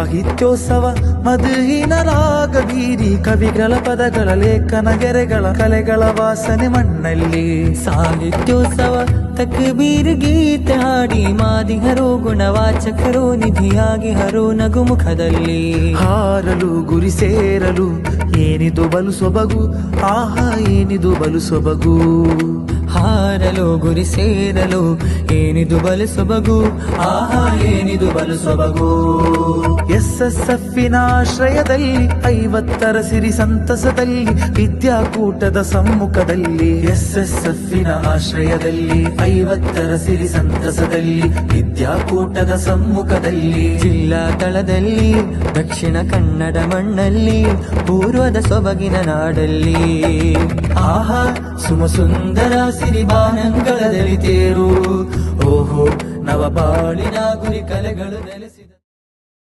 ಸಾಹಿತ್ಯೋತ್ಸವ ಮಧುಹೀನ ರಾಗ ಬೀರಿ ಕವಿಗಳ ಪದಗಳ ಲೇಖನ ಗೆರೆಗಳ ಕಲೆಗಳ ವಾಸನೆ ಮಣ್ಣಲ್ಲಿ. ಸಾಹಿತ್ಯೋತ್ಸವ ತಕ್ಬೀರ್ ಗೀತೆ ಹಾಡಿ ಮಾದಿಹರು ಗುಣವಾಚಕರು ನಿಧಿಯಾಗಿ ಹರು ನಗು ಮುಖದಲ್ಲಿ. ಹಾರಲು ಗುರಿ ಸೇರಲು ಏನಿದು ಬಲು ಸೊಬಗು, ಆಹಾ ಏನಿದು ಬಲು ಸೊಬಗು. ಹಾರಲು ಗುರಿ ಸೇರಲು ಏನಿದು ಬಲು ಸೊಬಗು, ಆಹಾ ಏನಿದು ಬಲು ಸೊಬಗು. ಎಸ್ಎಸ್ಎಫ್ನ ಆಶ್ರಯದಲ್ಲಿ 50ರ ಸಿರಿ ಸಂತಸದಲ್ಲಿ ವಿದ್ಯಾಕೂಟದ ಸಮ್ಮುಖದಲ್ಲಿ. ಎಸ್ಎಸ್ಎಫ್ನ ಆಶ್ರಯದಲ್ಲಿ 50ರ ಸಿರಿ ಸಂತಸದಲ್ಲಿ ವಿದ್ಯಾಕೂಟದ ಸಮ್ಮುಖದಲ್ಲಿ. ಜಿಲ್ಲಾ ತಳದಲ್ಲಿ ದಕ್ಷಿಣ ಕನ್ನಡ ಮಣ್ಣಲ್ಲಿ ಪೂರ್ವದ ಸೊಬಗಿನ ನಾಡಲ್ಲಿ. ಆಹಾ ಸುಮ ಸುಂದರ ಸಿರಿಬಾನಂಗಳ ದಲಿತೇರು, ಓಹೋ ನವ ಬಾಳಿನ ಗುರಿ ಕಲೆಗಳು ನೆಲೆಸಿದ